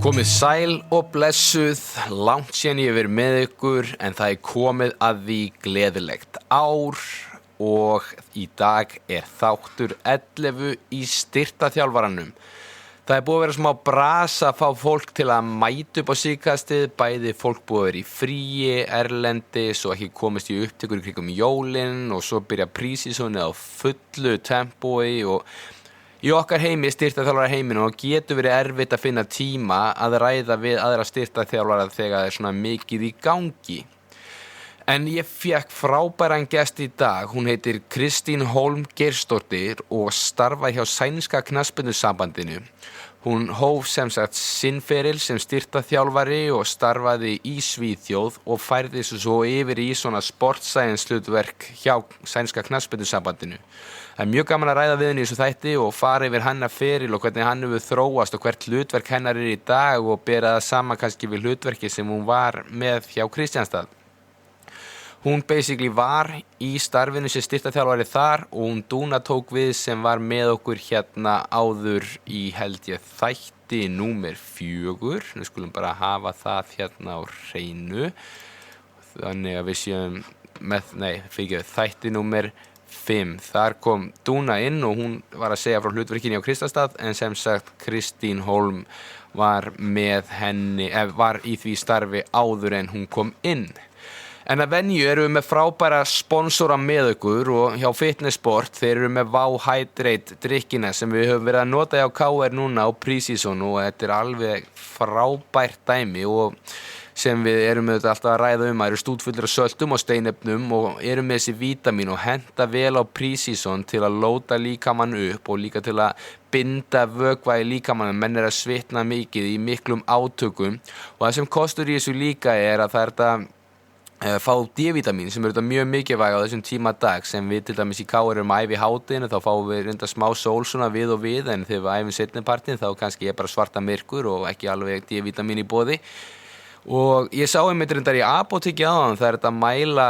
Komið sæl og blessuð, langt síðan ég hef verið með ykkur en það er komið að því gleðilegt ár og í dag er þáttur 11 í styrktarþjálfaranum. Það er búið að vera smá brasa að fá fólk til að mæta upp á síðkastið, bæði fólk búið að vera í fríi, erlendis og ekki komist í upptökur í kringum jólin og svo byrja prísísonið á fullu tempói og í okkar heimi, styrktarþjálfara heiminu, og getur verið erfitt að finna tíma að ræða við aðra styrktarþjálfara þegar það er svona mikið í gangi. En ég fékk frábæran gest í dag, hún heitir Kristín Hólm Geirsdóttir og starfaði hjá Sænska knattspyrnusambandinu. Hún hóf sem sagt sinn feril sem styrktarþjálfari og starfaði í Svíþjóð og færði svo yfir í svona sportscience hlutverk hjá Sænska knattspyrnusambandinu. Það er mjög gaman að ræða við henni í þessu þætti og fara yfir hennar feril og hvernig hann hefur þróast og hvert hlutverk hennar er í dag og bera það saman kannski við hlutverki sem hún var með hjá Kristjánstad. Hún basically var í starfinu sem styrktarþjálfari þar og hún Dúna tók við sem var með okkur hérna áður í held ég þætti númer 4. Nú skulum bara hafa það hérna á hreinu. Þannig að við séum þætti númer 5. Þar kom Dúna inn og hún var að segja frá hlutverkinni á Kristjánstad en sem sagt Kristín Hólm var með henni, var í því starfi áður en hún kom inn. En að venju erum við með frábæra sponsora með okkur og hjá Fitness Sport, þeir eru með Wow Hydrate drykkina sem við höfum verið að nota hjá KR núna á prísíson og þetta er alveg frábært dæmi og sem við erum auðvitað alltaf að ræða það eru stútfullir af söltum og steinefnum og eru með þessi vítamín og henta vel á prísíson til að lóta líkamann upp og líka til að binda vökva í líkamann, menn er að svitna mikið í miklum átökum og það sem kostur í þessu líka er að það er þetta fá D-vítamín sem eru mjög mikilvæg á þessum tíma dag sem við til dæmis í KR erum að æfa í hádeginu, þá fáum við reynda smá sól svona við og við en þegar við æfum seinnipartinn þá kannski er bara svarta myrkur og ekki alveg D-vítamín í boði. Og ég sá einmitt reyndar í apóteki áðan, það er þetta að mæla,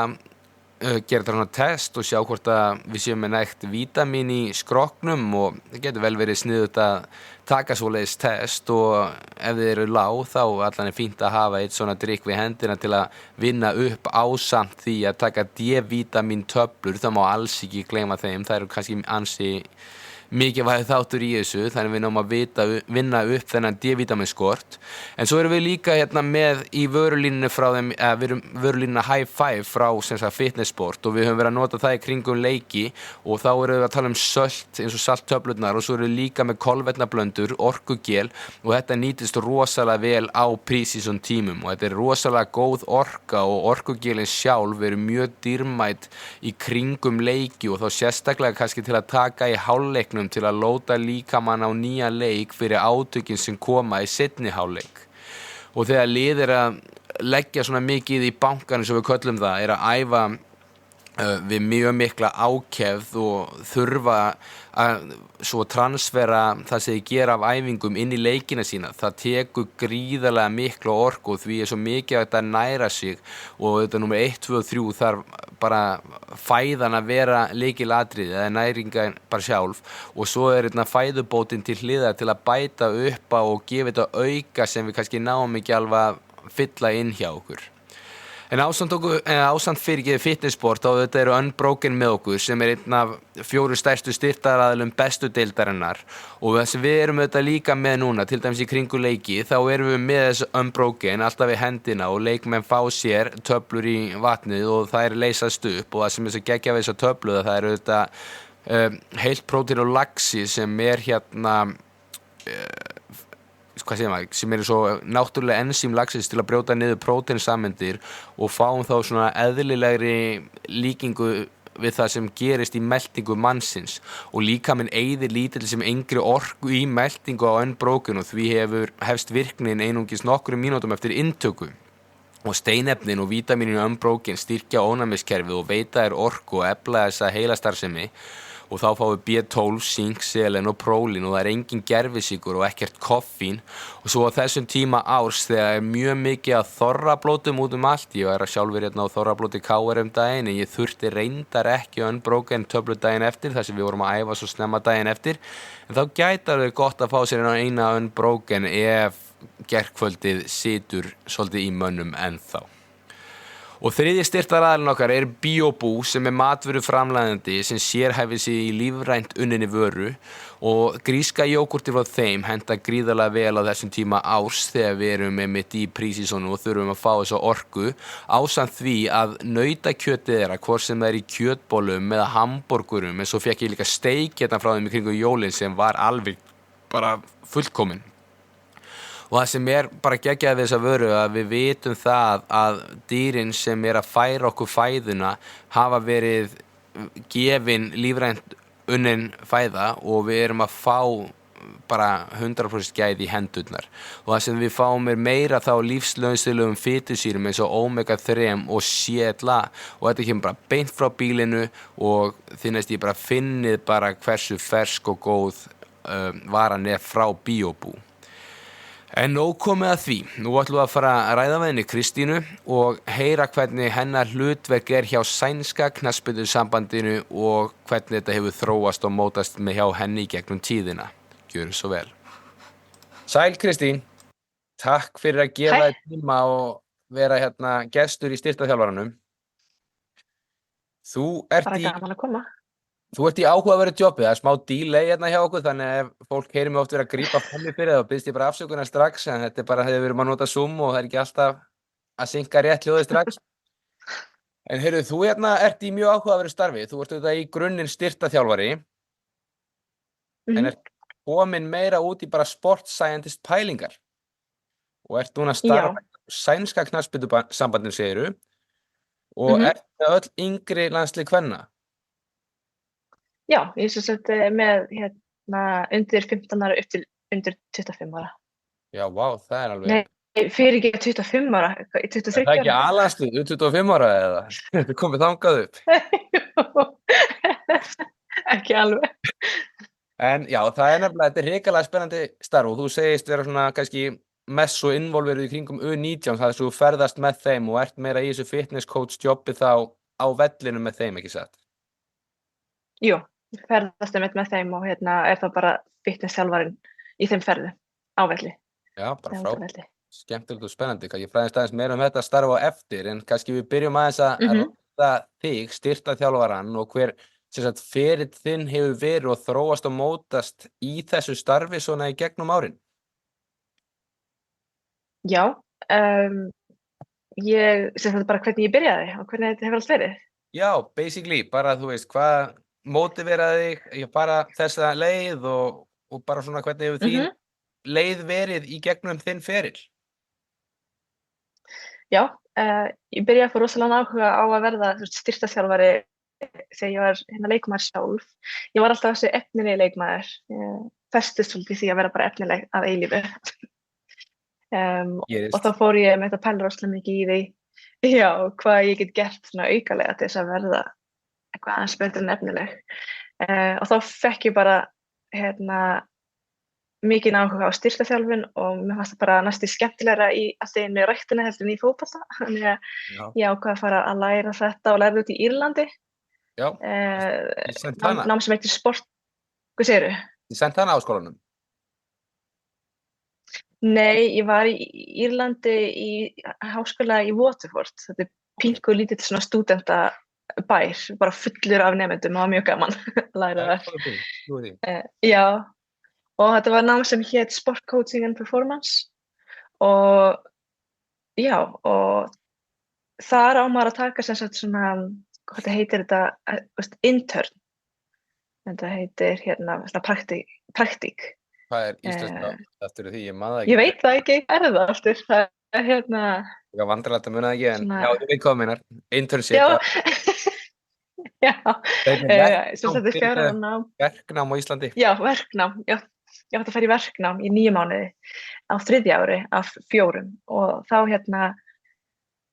gera þetta svona test og sjá hvort að við séum með nægt vítamín í skrokknum og það getur vel verið sniðugt að taka svoleiðis test og ef þið eru lág þá allan er fínt að hafa eitt svona drykk við hendina til að vinna upp ásamt því að taka D-vítamín töflur, það má alls ekki gleyma þeim, það eru kannski ansi mikilvægur þáttur í þessu, þannig við náum að vinna upp þennan D-vítaminskort. En svo erum við líka hérna með í vörulínunni frá þeim, við erum vörulínuna High Five frá sem sagt Fitness Sport og við höfum verið að nota það í kringum leiki og þá erum við að tala sölt eins og salttöflurnar og svo erum við líka með kolvetnablöndur, orkugel og þetta nýtist rosalega vel á prísíson tímum og þetta er rosalega góð orka og orkugelin sjálf eru mjög dýrmæt í kringum leiki og þá sérstaklega kannski til að taka í hálfleiknum til að lóta líkamann á nýja leik fyrir átökin sem koma í seinni hálfleik. Og þegar lið er að leggja svona mikið í bankanum sem við köllum það, er að æfa við mjög mikla ákefð og þurfa að svo transfera það sem þið gera af æfingum inn í leikina sína. Það tekur gríðarlega mikla orku og því er svo mikið að þetta næra sig og þetta númer 1, 2 og 3 þarf bara fæðan að vera lykilatriði eða næringa bara sjálf og svo er þetta fæðubótin til hliðar til að bæta upp á og gefa þetta auka sem við kannski náum ekki alveg að fylla inn hjá okkur. En ásamt fyrir Fitness Sport þá þetta eru Unbroken með okkur sem er einn af 4 stærstu styrktaraðilum bestu deildarinnar og það sem við erum auðvitað líka með núna, til dæmis í kringu leiki, þá erum við með þessu Unbroken alltaf við hendina og leikmenn fá sér töflur í vatnið og það er leysast upp og það sem er svo geggja við þessa töflu það er auðvitað heilt prótín og laxi sem er hérna sem eru svo náttúrulega ensím laxins til að brjóta niður próteinsameindir og fáum þá svona eðlilegri líkingu við það sem gerist í meltingu mannsins og líkaminn eyðir lítil sem engri orku í meltingu á Unbroken og því hefst virknin einungis nokkrum mínútum eftir inntöku. Og steinefnin og vítamínin í Unbroken styrkja ónæmiskerfið og veita þér orku og efla þessa heilastarfsemi og þá fáum við B12, zink, selen og prólín og það er engin gervisykur og ekkert koffín og svo á þessum tíma árs þegar er mjög mikið að þorrablótum út allt, ég var sjálfur hérna á þorrablóti KR daginn en ég þurfti reyndar ekki Unbroken töflu daginn eftir þar sem við vorum að æfa svo snemma daginn eftir en þá gæti það gott að fá sér eina Unbroken ef gærkvöldið situr svolítið í mönnum ennþá. Og þriðji styrktaraðilinn okkar er Biobú sem er matvöruframleiðandi sem sérhæfir sig í lífrænt unninni vöru og gríska jógúrti frá þeim henta gríðarlega vel á þessum tíma árs þegar við erum einmitt í prísísonu og þurfum að fá þessa orku ásamt því að nautakjötið þeirra, hvort sem það er í kjötbólum eða hamborgurum, en svo fékk ég líka steik hérna frá þeim í kringum jólin sem var alveg bara fullkomin. Og það sem er bara geggjað við þessa vöru að við vitum það að dýrin sem er að færa okkur fæðuna hafa verið gefin lífrænt unnin fæða og við erum að fá bara 100% gæði í hendurnar. Og það sem við fáum er meira þá lífsnauðsynlegum fitusýrum eins og omega-3 og CLA og þetta kemur bara beint frá bílinu og þið ég bara finnið bara hversu fersk og góð varan er frá Biobú. En nóg komið að því. Nú ætlum við að fara að ræða með henni Kristínu og heyra hvernig hennar hlutverk er hjá sænska knattspyrnusambandinu og hvernig þetta hefur þróast og mótast með hjá henni í gegnum tíðina. Gjörðu svo vel. Sæl Kristín. Takk fyrir að gefa þér tíma og vera hérna gestur í styrktarþjálfaranum. Þú ert gaman að koma. Þú ert í áhugaverðu jobbi, það er smá delay hérna hjá okkur, þannig að ef fólk heyrir mig oft vera að grípa frammi fyrir það og biðst ég bara afsökunar strax, en þetta er bara þegar við erum að nota Zoom og það er ekki alltaf að synka rétt hljóðið strax. En heyrðu, þú hérna ert í mjög áhugaverðu starfi, þú ert auðvitað í grunninn styrktarþjálfari, en ert komin meira út í bara sports scientist pælingar og ert núna að starfa sænska knattspyrnusambandinu segiru og ert með öll yngri landslið kvenna. Já, ég sem sagt með undir 15 ára upp til undir 25 ára. Já, vá, það er alveg... Nei, fyrir ekki 25 ára, 23 ára. Það er ekki aðlandslið, 25 ára eða? Þetta er komið þangað upp. Ekki alveg. En já, það er nefnilega, þetta er hrikalega spennandi starf og þú segist vera svona kannski mest svo involveruð í kringum U19, það er svo þú ferðast með þeim og ert meira í þessu fitness coach jobbi þá á vellinu með þeim, ekki satt? Jú. Ferðast með þeim og er það bara fitness-þjálfarinn í þeim ferðu á velli. Já, bara frá. Skemmtilegt og spennandi. Ég fræðist aðeins meira þetta starfa á eftir, en kannski við byrjum aðeins að ræða þig, styrktarþjálfarann og hver ferill þinn hefur verið og þróast og mótast í þessu starfi svona í gegnum árin. Já, bara hvernig ég byrjaði og hvernig þetta hefur allt verið. Já, basically, bara þú veist, hvað mótiveraði þig að fara þessa leið og bara svona hvernig hefur þín leið verið í gegnum þinn ferill? Já, ég byrjaði að fá rosalega áhuga á að verða styrktarþjálfari þegar ég var leikmaður sjálf. Ég var alltaf þessi efnilegi leikmaður. Ég festist svolítið því að vera bara efnileg að eilífu. Og þá fór ég með þetta pæla rosalega mikið í því. Já, hvað ég get gert svona aukalega til þess að verða eitthvað aðeins betur en efnileg. Og þá fekk ég bara mikinn áhuga á styrktarþjálfun og mér fannst það bara næstu skemmtilegra í allt einu ræktina heldur en í fótbolta. Þannig að ég ákvað að fara að læra þetta og læra út í Írlandi. Já, í Santana. Nám sem heitir sport. Hvað segirðu? Í Santana áskólanum? Nei, ég var í Írlandi í háskóla í Waterford. Þetta er pingu lítill svona stúdentabær, bara fullur af nemendum, það var mjög gaman að læra það. Já, og þetta var nám sem hét Sport Coaching and Performance og já, og þar á maður að taka sem sagt svona, hvað heitir þetta, intern. Þetta heitir svona praktík. Hvað er íslenska eftir því? Ég man það ekki. Ég veit það ekki, það aftur. Það er Ég var vandræðilegt að muna það ekki, en já, ég veit hvað meinar. Internship. Já, sem þetta er 4 ára nám. Verknám á Íslandi. Já, verknám. Já, ég átti að fara í verknám í 9 mánuði á 3. ári af 4 og þá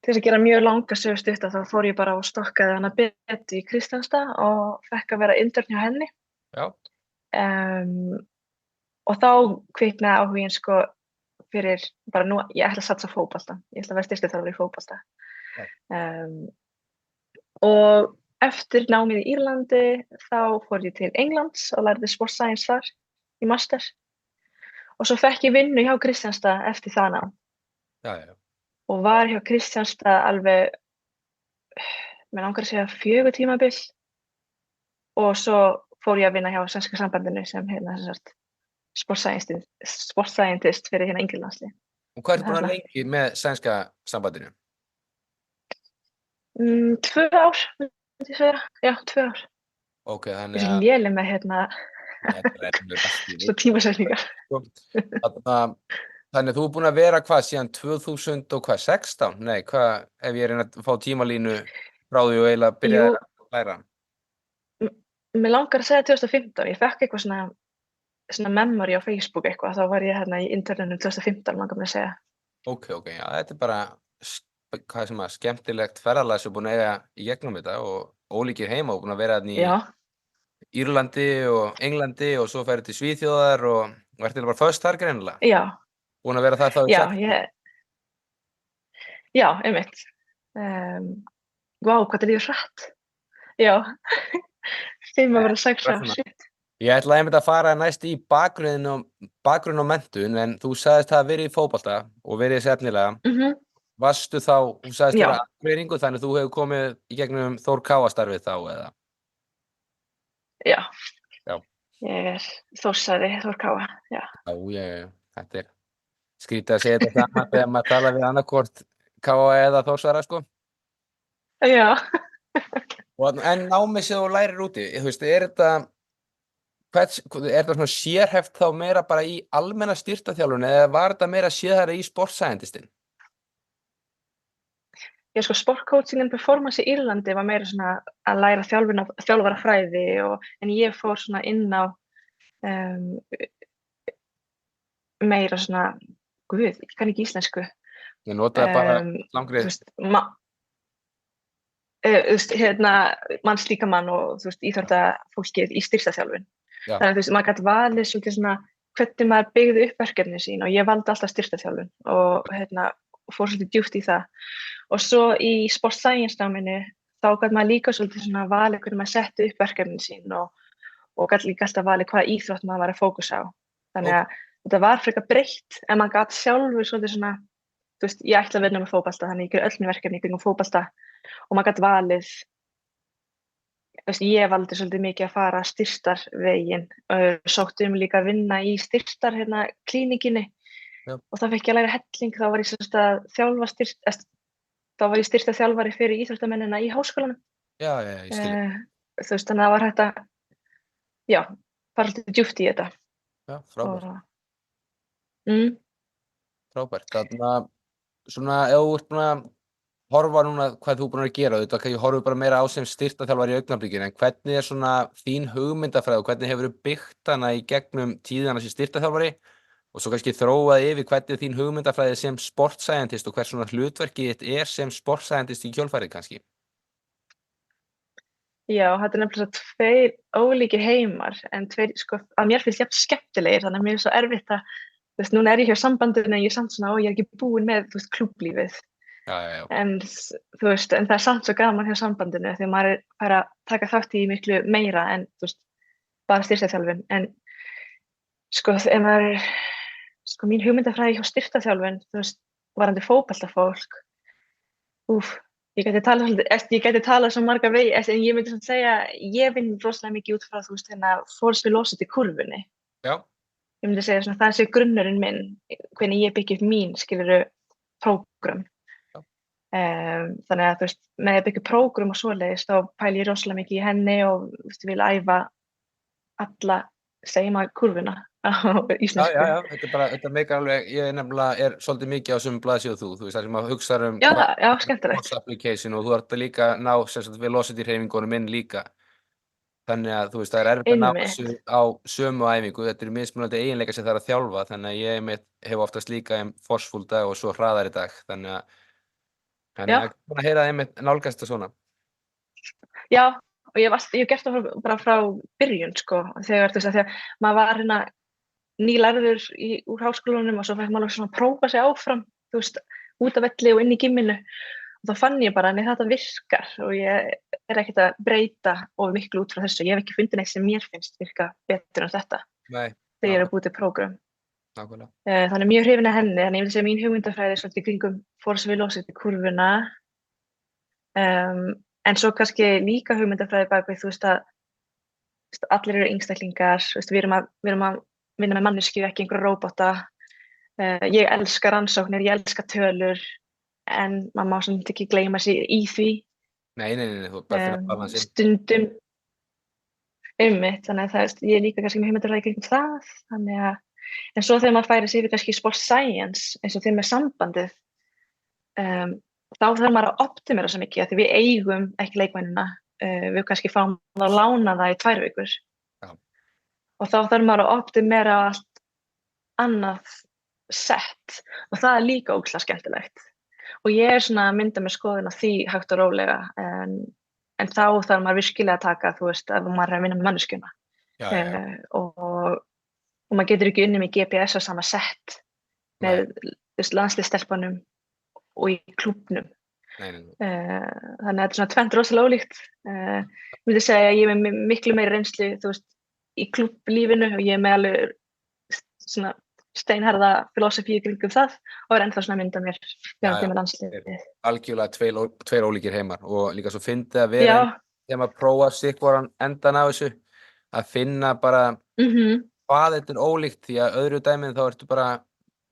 til þess að gera mjög langa sögu stutta þá fór ég bara og stokkaði hana Betu í Kristianstað og fekk að vera intern hjá henni. Já. Og þá kviknaði áhuginn fyrir bara nú, ég ætla að satsa á fótbolta. Ég ætla að vera styrktarþjálfari í fótbolta. Og eftir námið í Írlandi þá fór ég til Englands og lærði sports science þar í master. og svo fekk ég vinnu hjá Kristjánstað eftir það nám já. og var hjá Kristjánstað alveg, mér langar að segja 4 tímabil og svo fór ég að vinna hjá Sænska sambandinu sem sem sagt sport scientist fyrir yngri landslið. Og hvað ertu búin að lengi með Sænska sambandinu? 2 ár, myndi ég segja. Já, 2 ár. Ok, Ég er léleg með svo tímasetningar. Þannig að þú er búin að vera hvað síðan 2016? Nei, hvað ef ég reyna að fá tímalínu frá því og eiginlega byrja að læra? Mér langar að segja 2015. Ég fekk eitthvað svona memory á Facebook eitthvað, þá var ég í internetinu 2015, langar mér að segja. Ok, já, þetta er bara hvað sem skemmtilegt ferðalag sem er búin að eiga í gegnum þetta og ólíkir heima og búin að vera í Írlandi og Englandi og svo ferði til Svíþjóðar og verður bara föst þar greinilega. Já. Búin að vera þar þá í 6. Já, einmitt. Vá, hvað þetta líður hratt. Já, 5 að vera 6 ár, shit. Ég ætlaði einmitt að fara næst í bakgrunn og menntun, en þú sagðist það verið í fótbolta og verið sefnilega. Varstu þá, þú sagðist vera Akureyringur, þannig þú hefur komið í gegnum Þór Káa-starfið þá, eða? Já. Ég er Þórsari, Þór Káa, já. Já, þetta er skrítið að segja þetta saman þegar maður tala við annarkvort Káa eða Þórsara, sko. Já. En námið sem þú lærir úti, þú veist, er þetta svona sérhæft þá meira bara í almenna styrktarþjálfun eða var þetta meira sérhæft í sportscientistinn? Já, sko, sportcoaching and performance í Írlandi var meira svona að læra þjálfarafræði en ég fór svona inn á meira svona, guð, ég kann ekki íslensku. Ég notaði bara langrið. Mannslíkamann og íþróttafólkið í styrktarþjálfun. Já. Þannig að maður gæti valið svolítið svona hvernig maður byggði upp verkefni sín og ég valdi alltaf styrktarþjálfun og fór svolítið djúpt í það. Og svo í sport science náminu þá gæti maður líka svolítið svona valið hvernig maður setti upp verkefni sín og gæti líka alltaf valið hvaða íþrótt maður var að fókusa á. Þannig að þetta var frekar breytt en maður gæti sjálfur svolítið svona, þú veist, ég ætla að vinna með fótbolta þannig ég ger öll mín verkefni í kringum fótbolta og maður gæti valið. Ég valdi svolítið mikið að fara styrktarveginn og sótti líka að vinna í styrktar klínikinni og þá fekk ég að læra helling, þá var ég styrktarþjálfari fyrir íþróttamennina í háskólanum. Já, ég skil. Þú veist, þannig að það var hægt að, fara svolítið djúpt í þetta. Já, frábært. Frábært. Þannig að svona, ef þú ert búin að horfa núna hvað þú er búin að gera, þetta kannski horfum bara meira á sem styrktarþjálfari í augnablikinu, en hvernig er svona þín hugmyndafræði og hvernig hefur þú byggt hana í gegnum tíðina sem styrktarþjálfari og svo kannski þróað yfir hvernig þín hugmyndafræði sem sportscientist og hvers svona hlutverkið þitt er sem sportscientist í kjölfarið kannski? Já, þetta er nefnilega 2 ólíkir heimar en 2, sko, að mér finnst jafn skemmtilegir, þannig að mér er svo erfitt að, þú veist, núna er ég hjá sambandinu en ég er samt svona, ég er ekki búin með, þú veist, klúbblífið. Já. En þú veist, en það er samt svo gaman hjá sambandinu því maður er að taka þátt í miklu meira en þú veist, bara styrktarþjálfun. En sko, ef maður sko, mín hugmyndafræði hjá styrktarþjálfun, þú veist, varandi fótboltafólk, ég gæti talað svo marga vegi, en ég myndi svona segja, ég vinn rosalega mikið út frá, þú veist, force velocity kurfunni. Já. Ég myndi segja svona, það sé grunnurinn minn, hvernig ég byggi upp mín, skilurðu, prógram. Þannig að þú veist, með að byggja prógram og svoleiðis, þá pæli ég rosalega mikið í henni og þú veist, vil æfa alla, segjum að kurvuna á íslensku. Já, þetta meikar alveg, ég nefnilega er svolítið mikið á sömu blaðsíðu þú veist, það sem að hugsa Já, skemmtilegt. Force application og þú ert að líka ná sem sagt velocity hreyfingunum inn líka. Þannig að þú veist, það er erfitt að ná þessu á sömu æfingu, þetta eru mismunandi eiginleika sem það er að þjálfa, þannig að ég hef oftast líka forceful dag og svo hraðari dag, þannig að ég búin að heyra einmitt nálgast það svona. Já, og ég hef gert það bara frá byrjun, sko, þegar þú veist að því að maður var nýlærður úr háskólanum og svo fekk maður svona að prófa sig áfram, þú veist, út af velli og inn í gymminu. Og þá fann ég bara að þetta virkar og ég er ekkert að breyta of miklu út frá þessu. Ég hef ekki fundið neitt sem mér finnst virka betur en þetta. Nei. Þegar ég er að búið til prógram. nákvæmlega. Þannig mjög hrifin af henni, þannig ég vil segja mín hugmyndafræði er svolítið í kringum force velocity kurvuna. En svo kannski líka hugmyndafræði bak við, þú veist að allir eru einstaklingar, þú veist, við erum að vinna með manneskju, ekki einhverja róbota. Ég elska rannsóknir, ég elska tölur, en maður má samt ekki gleyma sér í því. Nei, þú bara finna balansinn. Stundum þannig að ég er líka kannski með hugmyndafræði í kringum það, þannig að en svo þegar maður færi sig yfir kannski sports science eins og þeim með sambandið, þá þarf maður að optimera svo mikið, því við eigum ekki leikmennina, við kannski fáum það að lána það í 2 vikur. Já. Og þá þarf maður að optimera allt annað sett og það er líka ógeðslega skemmtilegt. Og ég er svona að mynda með skoðun á því hægt og rólega, en þá þarf maður virkilega að taka, þú veist, ef maður er að vinna með manneskjuna. Og maður getur ekki unnið með GPS á sama sett með landsliðsstelpunum og í klúbbnum. Þannig að þetta er svona 2 rosalega ólíkt. Ég myndi segja að ég er með miklu meiri reynslu, þú veist, í klúbblífinu og ég er með alveg svona steinharða filosofíu kringum það og er ennþá svona að mynda mér þegar ég með landsliðið. Algjörlega 2 ólíkir heimar og líka svo fyndið að vera þegar maður prófar sikvoran endan af þessu að finna bara hvað þetta er ólíkt, því að öðru dæmið þá ertu bara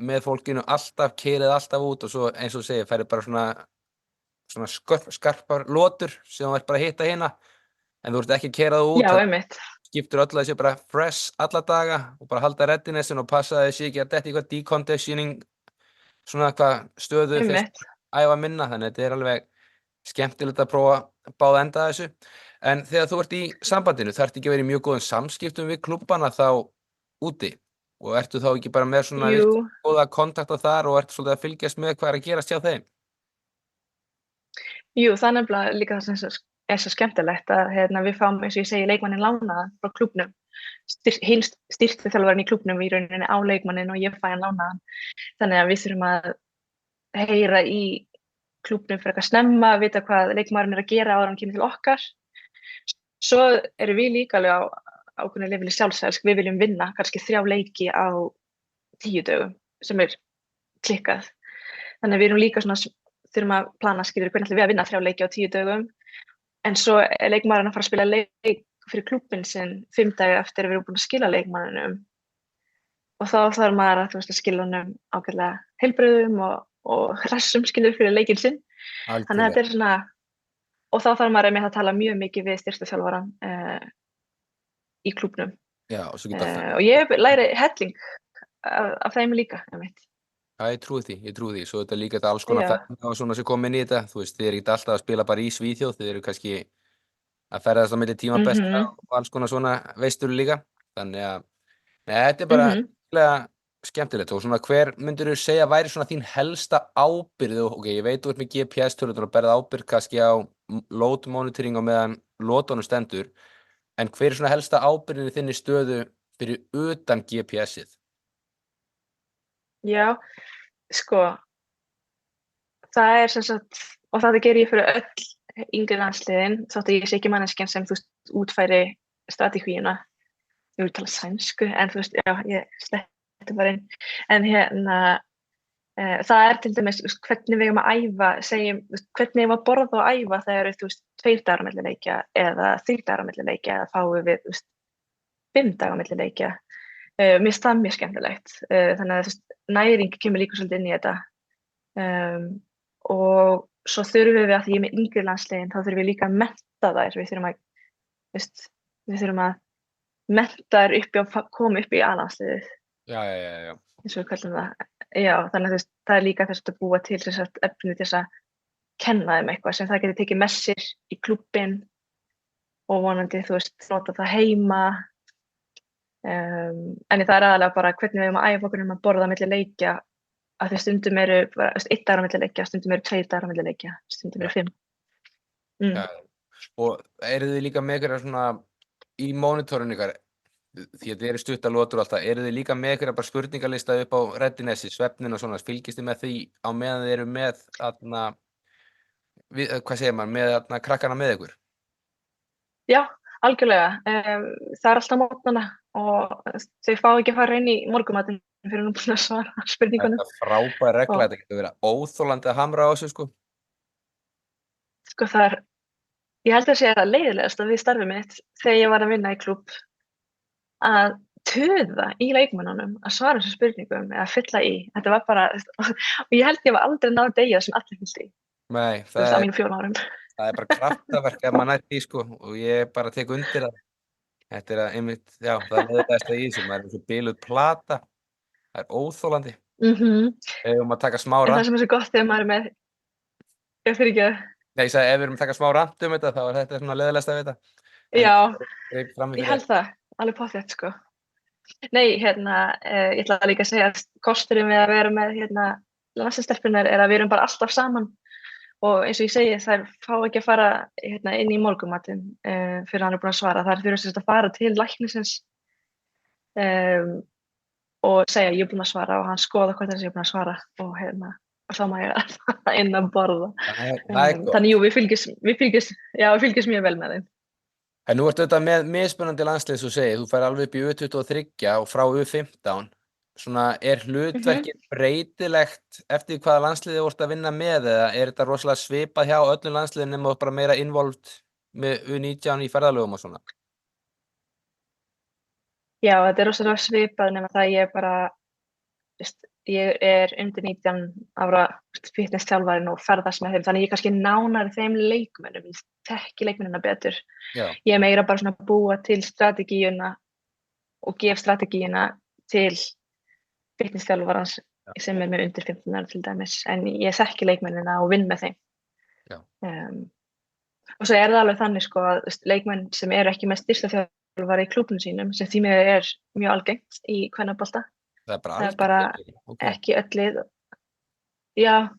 með fólkinu alltaf, keyrið alltaf út og svo eins og þú segir, færið bara svona skarpar lotur sem þú ert bara að hitta hérna, en þú ert ekki að keyra það út. Já, einmitt. Skiptur öll að þessi bara fresh alla daga og bara halda readinessin og passa þessi ekki að detta í eitthvað deconditioning, svona hvað stöðu fyrst æfa minna, þannig að þetta er alveg skemmtilegt að prófa báða enda þessu. En þegar þú ert í sambandinu, þarftu ekki að vera í mjög góðum samskiptum við klubbana þá úti og ertu þá ekki bara með svona góða kontakta þar og ertu svolítið að fylgjast með hvað er að gerast hjá þeim? Jú, það er nefnilega líka það sem er svo skemmtilegt að við fáum, eins og ég segi, leikmanninn lánaðan frá klúbbnum. Hinn styrkþjálfarinn í klúbbnum í rauninni á leikmanninn og ég fæ hann lánaðan. Þannig að við þurfum að heyra í klúbbnum fyrir eitthvað snemma, vita hvað leikmaðurinn er að gera áður en hann kemur til okkar. Svo erum við líka alveg á ákveðnu leveli sjálfsælsk, við viljum vinna kannski 3 leiki á 10 dögum sem er klikkað. Þannig að við erum líka svona, þurfum að plana hvernig ætlum við að vinna 3 leiki á 10 dögum, en svo er leikmaðurinn að fara að spila leik fyrir klúbbinn sinn 5 daga eftir að við erum búin að skila leikmanninum og þá þarf maður að skila honum ákveðlega heilbrigðum og hressum skilur fyrir leikinn sinn. Þannig að þetta er svona, og þá þarf maður að tala mjög mikið við styrkþjálfarann í klúbbnum. Já, og svo geta og ég læri helling af þeim líka. Já, ég trúi því. Svo þetta líka alls konar ferðingar og svona sem kom inn í þetta. Þú veist, þið eru ekki alltaf að spila bara í Svíþjóð, þið eru kannski að ferðast á milli tímabesta og alls konar svona veistur líka. Þannig að þetta er bara skemmtilegt. Og svona hver myndirðu segja væri svona þín helsta ábyrgð? Ok, ég veit þú ert með GPS-tölur og berð ábyrgð kannski á load monitoring og meðan lotunum stendur. En hver er svona helsta ábyrgðin í þinni stöðu fyrir utan GPS-ið? Já, sko, það er sem sagt, og það ger ég fyrir öll yngri landsliðin, þótt að ég sé ekki manneskjan sem, þú veist, útfæri strategíuna. Ég vil tala sænsku, en þú veist, já, ég sletti bara inn. En það er til dæmis, hvernig við eigum að æfa, hvernig við eigum að borða og æfa þegar þú veist, 2 dagar á milli leikja eða 3 dagar á milli leikja eða fáum við, þú veist, 5 dagar á milli leikja. Mér finnst það mjög skemmtilegt. Þannig að næring kemur líka svolítið inn í þetta. Og svo þurfum við að því ég er með yngri landsliðin, þá þurfum við líka að mennta þær. Við þurfum að mennta þær koma upp í A-landsliðið. Já. Eins og við kallum það. Já, þannig að það er líka þess að búa til þess að efni til þess að kenna þeim eitthvað sem það getur tekið með sér í klúbbinn og vonandi, þú veist, nota það heima. En það er aðalega bara hvernig við eigum að æfa okkur að borða milli leikja, að því stundum eru 1 dagur á milli leikja, stundum eru 2 dagar á milli leikja, stundum eru 5. Já. Og eru þið líka með ykkur svona í monitorinu ykkar, því að þið eru stuttalotur alltaf, eru þið líka með ykkur bara spurningalista upp á readinessi, svefnin og svona, fylgist þið með því á meðan þið eru með hvað segir maður, með krakkana með ykkur? Já, algjörlega. Það er alltaf mótnana og þau fá ekki að fara inn í morgumatinn fyrir nú búin að svara spurningunum. Þetta er frábær regla, Og þetta getur verið óþolandi að hamra á þessu, sko. sko ég held að sé það leiðilegast við starfið mitt þegar ég var að vinna í klúbb að tuða í leikmönnunum að svara þessu spurningum eða fylla í. Þetta var bara, og ég held ég var aldrei náð degja sem allir fyllt í, Nei, á mínum 4 árum. það er bara kraftaverk ef maður nær því, sko, og ég bara tek undir það. Þetta er einmitt, já, það er leiðilegasta í þessu, maður er eins og biluð plata, það er óþolandi. Ef við erum að taka smá En það rant, sem er svo gott þegar maður er með, ég fyrir ekki að, nei, ég sagði ef við erum að taka smá rant þetta, þá er þetta svona leiðilegasta við þetta. En já, greip fram í ég fyrir held það, alveg pottþétt, sko. Nei, ég ætla líka að segja að kosturinn við að vera með landsliðsstelpurnar er að við erum bara alltaf saman og eins og ég segi þær fá ekki að fara inn í morgunmatinn fyrir hann er búin að svara. Þær þurfa sem sagt að fara til læknisins og segja ég er búin að svara og hann skoða hvort þessi er búin að svara og þá má ég fara inn að borða. Það er gott. Þannig jú, við fylgjumst mjög vel með þeim. En nú ertu auðvitað með mismunandi landslið, svo segir, þú fær alveg upp í U23 og frá U15. Svona, er hlutverkið breytilegt eftir hvaða landsliði þú ert að vinna með eða er þetta rosalega svipað hjá öllum landsliðum nema þú ert bara meira involved með U19 í ferðalögum og svona? Já, þetta er rosalega svipað nema það ég er undir 19 ára fitness-þjálfarinn og ferðast með þeim, þannig ég kannski nánari þeim leikmönnum, ég þekki leikmennina betur. Já. Ég er meira bara svona að búa til strategíuna og gef strategíuna til fitness-þjálfarans sem er með undir 15 ára til dæmis, en ég þekki leikmennina og vinn með þeim. Já. Og svo er það alveg þannig sko að leikmenn sem eru ekki með styrktarþjálfara í klúbbnum sínum, sem því miður er mjög algengt í kvennabolta. Það er bara ekki öll lið. Já,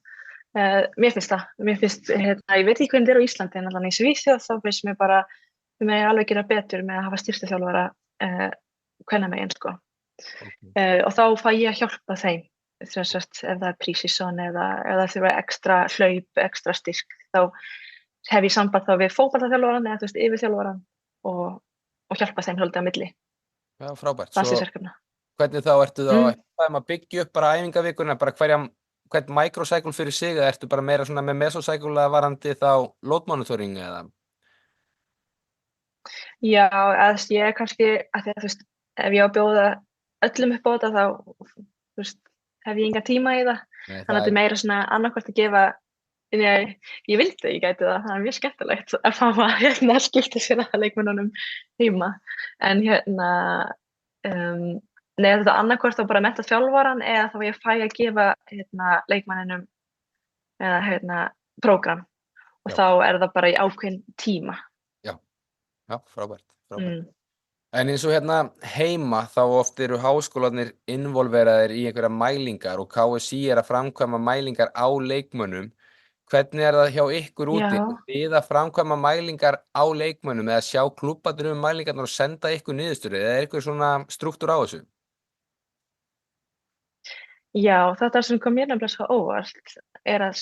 mér finnst það. Mér finnst, ég veit ekki hvernig þetta er á Íslandi, en allan í Svíþjóð þá finnst mér bara, við megum alveg gera betur með að hafa styrktarþjálfara kvennamegin, sko. Og þá fæ ég að hjálpa þeim, ef það er pre-season eða þurfa ekstra hlaup, ekstra styrk, þá hef ég samband þá við fótboltaþjálfarann eða yfirþjálfarann og hjálpa þeim svolítið á milli. Já, frábært. Landsliðsverkefna. Hvernig þá ertu þá að byggja upp bara æfingavikuna, bara hvern microcycle fyrir sig, eða ertu bara meira svona með mesocycle að varandi þá load monitoring eða? Já, ég er kannski, að því að ef ég á að bjóða öllum upp á þetta þá hef ég engan tíma í það. Þannig að þetta er meira svona annarkvort að gefa, ég vildi að ég gæti það, það er mjög skemmtilegt að fá að skipta sér að leikmönnunum heima. En nei, þetta annarkvort þá bara mennta þjálfaran eða þá ég fæ að gefa leikmanninum eða prógram og þá er það bara í ákveðin tíma. Já, frábært. En eins og heima þá oft eru háskólarnir involveraðir í einhverja mælingar og KSÍ er að framkvæma mælingar á leikmönnum. Hvernig er það hjá ykkur úti? Þið að framkvæma mælingar á leikmönnum eða sjá klúbbarnir mælingarnar og senda ykkur niðurstöður eða er eitthvað svona strúktúr á þessu? Já, þetta sem kom mér nefnilega svo óvart er að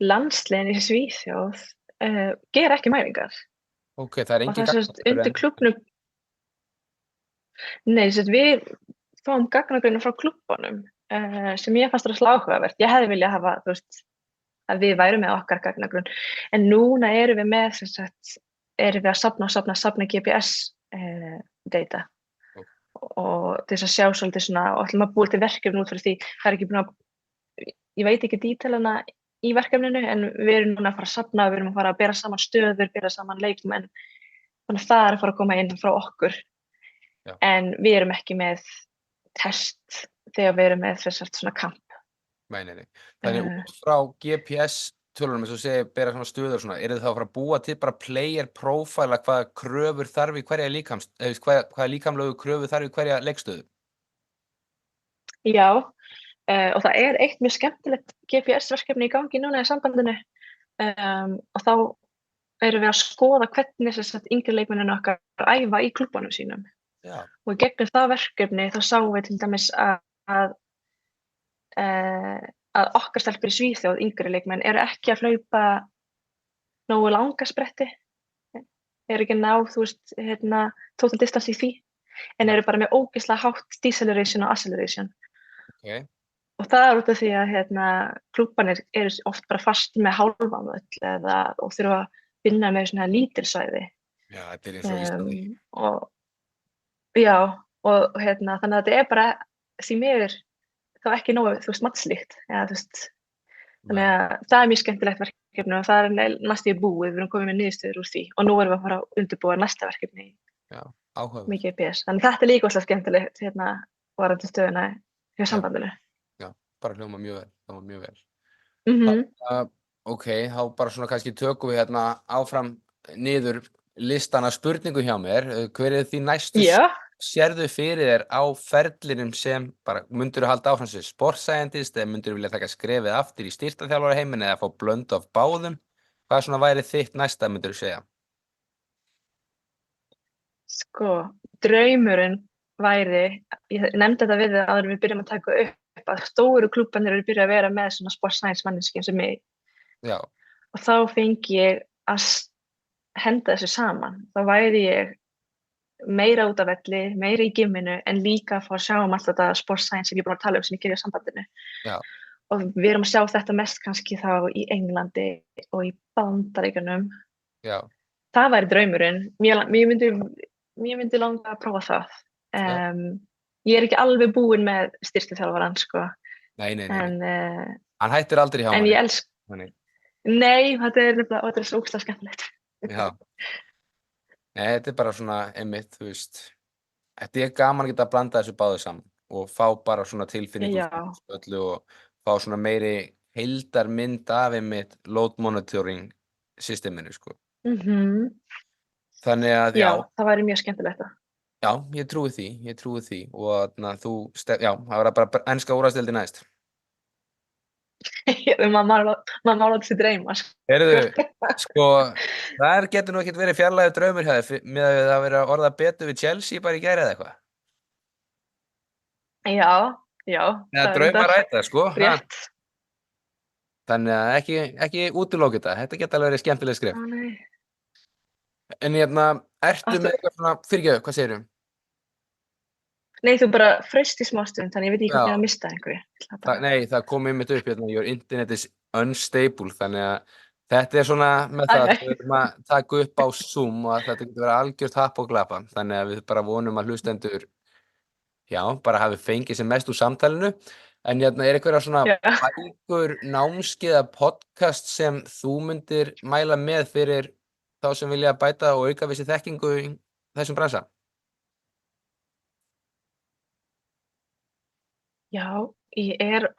landsliðin í Svíþjóð gera ekki mælingar. Ok, það er engin gagnagrunn undir klúbbnum. Nei, við fáum gagnagrunn frá klúbbanum sem ég fannst rosalega áhugavert. Ég hefði viljað hafa, að við værum með okkar gagnagrunn. En núna erum við með, erum við að safna GPS data. Og til þess að sjá svolítið svona og ætlum að búa til verkefni út frá því það er ekki búin að, ég veit ekki dítelana í verkefninu en við erum núna að fara að safna, við erum að fara að bera saman stöður, bera saman leikmenn, þannig að það er að fara að koma inn frá okkur. Já. En við erum ekki með test þegar við erum með svona kamp. Nei. Þannig út frá GPS tölunum eins og segja bera svona stöður og svona, eru þið þá að fara að búa til bara player profile að hvaða kröfur þarf í hverja hvaða líkamlegu kröfur þarf í hverja leikstöðu? Já, og það er eitt mjög skemmtilegt GPS-verkefni í gangi núna í sambandinu og þá erum við að skoða hvernig yngri leikmenninu okkar æfa í klúbbanum sínum. Já. Og í gegnum það verkefni þá sáum við til dæmis að okkar stelpur í Svíþjóð, yngri leikmenn, eru ekki að hlaupa nógu langa spretti eru ekki að ná, þú veist, total distance í því, en Já. eru bara með ógeðslega hátt deceleration og acceleration. Ok. Og það er út af því að klúbbarnir eru oft bara fastir með hálfan völl og þurfa að vinna með svona lítil svæði. Já, þetta eins og Íslandi. Og já, og þannig að þetta er bara því miður þá ekki nógu, þú veist, matslíkt. Ja, þú veist, þannig að það er mjög skemmtilegt verkefni og það er næstu í búið, við erum komið með niðurstöður úr því og nú erum við að fara að undirbúa næsta verkefni. Já, áhugavert. Mikið PS. Þannig þetta er líka óslega skemmtilegt varðandi stöðuna hjá sambandinu. Já, bara hljóma mjög vel, það var mjög vel. Ok, þá bara svona kannski tökum við áfram niður listan af spurningu hjá mér. Hver er því næstu sérðu fyrir þér á ferlinum sem bara myndirðu halda áfram sem sports scientist eða myndirðu vilja taka skrefið aftur í styrktarþjálfaraheiminum eða fá blöndu af báðum? Hvað svona væri þitt næsta, myndirðu segja? Sko, draumurinn væri, ég nefndi þetta við þig áður en við byrjum að taka upp að stóru klúbbarnir eru byrjað að vera með svona sports science manneskjum sem mig. Já. Og þá fengi ég að henda þessu saman. Þá væri ég meira út af velli, meira í gymminu en líka að fá að sjá allt þetta sports science sem ég er búin að tala sem ég gerir í sambandinu. Já. Og við erum að sjá þetta mest kannski þá í Englandi og í Bandaríkjunum. Já. Það væri draumurinn. Mér myndi langa að prófa það. Ég er ekki alveg búin með styrktarþjálfarann, sko. Nei. En, hann hættir aldrei hjá manni. En ég elska. Nei, þetta er nefnilega svo ógeðslega skemmtilegt. Já. Nei, þetta er bara svona einmitt, þú veist, þetta er gaman að geta að blanda þessu báðu saman og fá bara svona tilfinningu öllu og fá svona meiri heildarmynd af einmitt load monitoring systeminu, sko. Þannig að, já, það væri mjög skemmtilegt það. Já, ég trúi því og það verður bara enska úrvalsdeildin næst. Maður má láta sig dreyma. Heyrðu, sko, það getur nú ekkert verið fjarlægur draumur hjá þér með að það verið að orða betur við Chelsea bara í gær eða eitthvað. Já. Eða draumar ræta, sko. Rétt. Þannig að ekki útilóka þetta geta alveg verið skemmtileg skref. Nei. En ertu með eitthvað svona, fyrirgefðu, hvað segirðu? Nei, þú bara fraust í smástund, þannig ég veit ekki hvað ég að mista einhverju. Nei, það kom einmitt upp your internet is unstable, þannig að þetta er svona með það að við erum að taka upp á Zoom og að þetta getur verið algjört happ og glapa, þannig að við bara vonum að hlustendur, bara hafi fengið sem mest úr samtalinu, en er einhverja svona bækur, námskeið eða podcast sem þú myndir mæla með fyrir þá sem vilja bæta og auka við sér þekkingu í þessum bransa? Já, ég er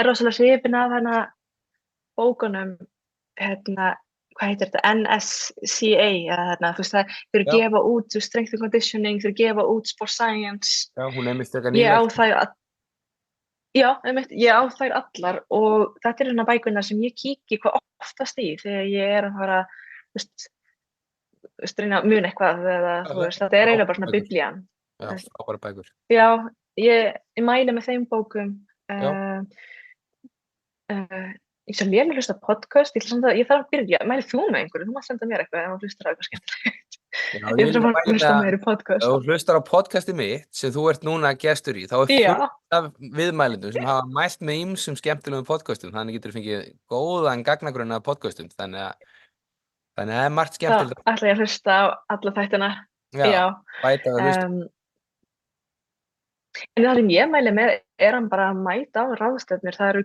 rosalega hrifin af bókunum, hvað heitir þetta, NSCA, eða þú veist það, þau eru að gefa út strength and conditioning, þau eru að gefa út sports science. Já, hún einmitt frekar nýlegt. Ég á þær allar og þetta eru bækurnar sem ég kíki hvað oftast í þegar ég er að fara, þú veist, reyna að muna eitthvað eða þú veist, þetta er eiginlega bara svona biblían. Já, frábærar bækur. Já, ég mæli með þeim bókum. Ég svo lélega hlusta podcast, ég þarf að byrja, mæli þú með einhverju, þú mátt senda mér eitthvað ef þú hlustar á eitthvað skemmtilegt. Ég þarf að hlusta meira podcast. Ef þú hlustar á podcasti mitt sem þú ert núna gestur í, þá er fullt af viðmælendum sem hafa mælt með ýmsum skemmtilegum podcastum, þannig getur þú fengið góðan gagnagrunn af podcastum, þannig að það er margt skemmtilegt. Það ætla ég að hlusta á alla þættina. Já, bæta að hlusta. En það sem ég mæli með er hann bara að mæta á ráðstefnur. Það eru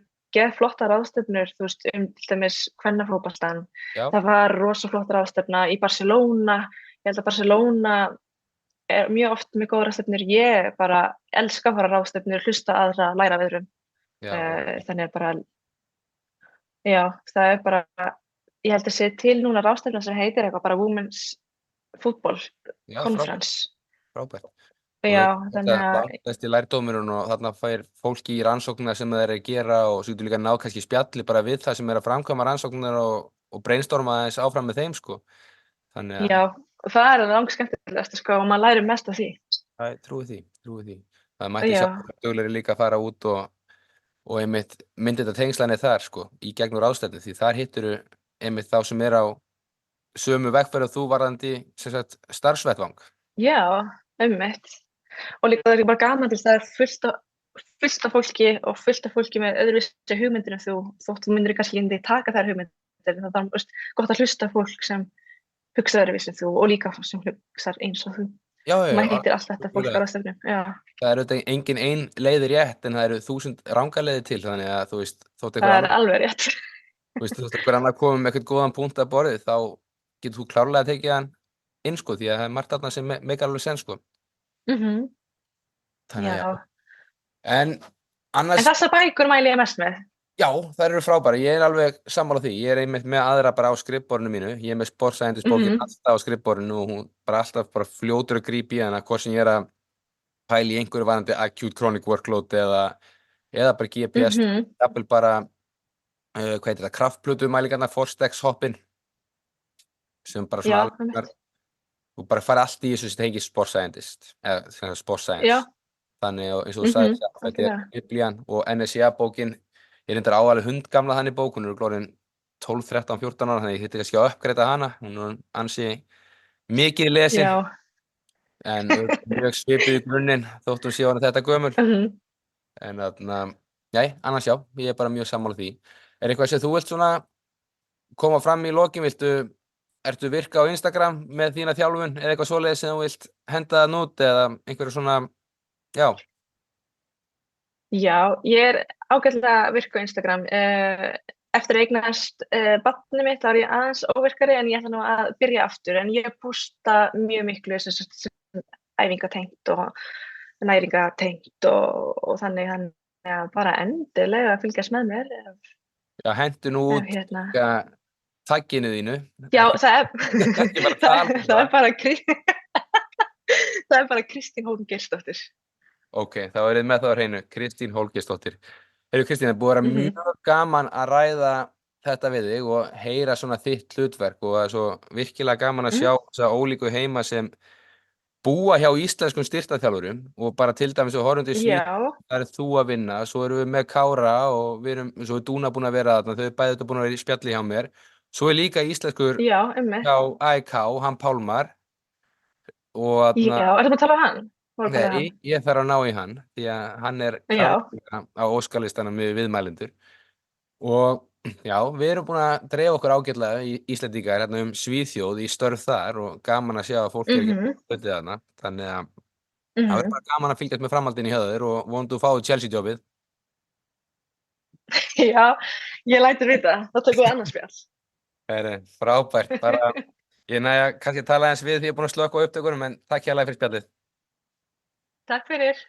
flotta ráðstefnur, þú veist, til dæmis kvennafótboltann. Það var rosa flotta ráðstefna í Barcelona. Ég held að Barcelona er mjög oft með góða ráðstefnur. Ég bara elska að fara ráðstefnur, hlusta aðra, læra af öðrum. Þannig bara, það er bara, ég held að sé til núna ráðstefna sem heitir eitthvað bara Women's Football Conference. Frábært. Já, þannig að Þetta er lærdómurinn og þarna fær fólki í rannsóknina sem það er að gera og svo getur líka ná kannski spjalli bara við það sem er að framkvæma rannsóknir og brainstorma aðeins áfram með þeim, sko. Já, og það er langskemmtilegast, sko, og maður lærir mest af því. Trúi því. Það mætti sjálfsöglega líka að fara út og einmitt myndi þetta tengslanir þar, sko, í gegnum ráðstefnu, því þar hittirðu einmitt þá sem er á sömu vegferð og þú varðandi sem sagt starfsvettvang. Já, einmitt. Og líka það er bara gaman til það er fullt af fólki með öðruvísi hugmyndir en þú, þótt þú myndir kannski ekki taka þær hugmyndir, það er gott að hlusta á fólk sem hugsa öðruvísi en þú og líka sem hugsar eins og þú. Já, Maður hittir allt þetta fólk á ráðstefnum. Já. Það er auðvitað engin ein leið rétt en það eru 1000 rangar leiðir til, þannig að þú veist, þótt Það er alveg rétt. einhver annar komið með eitthvað góðan punkt að borðið, þá getur þú klárlega tekið hann inn, sko, því að það er margt þarna sem meikar alveg sens, sko. Þannig Já. En annars... En þessar bækur mæli ég mest með? Já, þær eru frábærar. Ég er alveg sammála því. Ég er einmitt með aðra bara á skrifborðinu mínu. Ég er með Sports Scientist bókin alltaf á skrifborðinu og hún bara alltaf bara fljótur að grípa í hana, hvort sem ég er að pæla í einhverju varðandi acute chronic workload eða bara GPS, jafnvel bara hvað heitir það, kraftplötumælingarnar, Forstex hoppin sem bara svona alveg þú bara fari allt í þessu sem tengist Sports Scientist eða Sports Science. Já. Þannig eins og þú sagði sjálf, þetta er Biblían og NSCA bókin. Ég er reyndar áalveg hundgamla þannig bók, hún er glórin 12, 13, 14 ára, þannig ég þyrfti kannski að uppgreita hana, hún er ansi mikið lesin. Já. En mjög svipið í grunninn þótt hún sé orðin þetta gömul. En annars já, ég er bara mjög sammála því. Er eitthvað sem þú vilt svona koma fram í lokin, ertu virka á Instagram með þína þjálfun eða eitthvað svoleiðis sem þú vilt henda það út eða einhverju svona, já? Já, ég er ágætlega virk á Instagram. Eftir að eignast barnið mitt þá er ég aðeins óvirkari en ég ætla nú að byrja aftur. En ég posta mjög miklu sem æfingatengt og næringatengt og þannig að bara endilega að fylgjast með mér. Já, hentu nú út tagginu þínu. Já, það er bara Kristín Hólmgeirsdóttir. Ok, þá er þið með það á hreinu, Kristín Hólmgeirsdóttir. Kristín, það búið að vera mjög gaman að ræða þetta við þig og heyra svona þitt hlutverk og það er svo virkilega gaman að sjá þessa ólíku heima sem búa hjá íslenskum styrktarþjálfurum og bara til dæmis og horfandi það er þú að vinna, svo erum við með Kára og svo er Dúna búin að vera þarna, þau bæði þetta búin að vera í spjalli hjá mér. Svo er líka íslenskur hjá AIK, hann Pálmar. Já, ertu að tala um hann? Nei, ég þarf að ná í hann, því að hann er á óskalistanum með viðmælendur. Og já, við erum búin að dreifa okkur ágætlega í Íslendingar hérna Svíþjóð í störf þar og gaman að sjá að fólk er ekki stöldið þarna. Þannig að það er bara gaman að fylgjast með framhaldinu hjá þér og vonandi þú fáið Chelsea-jobbið. Já, ég lætur vita, þá tökum við annars spjall. Frábært, bara ég næja kannski að tala eins við því ég er búin að slökkva á upptökunum en takk hérlega fyrir spjallið. Takk fyrir.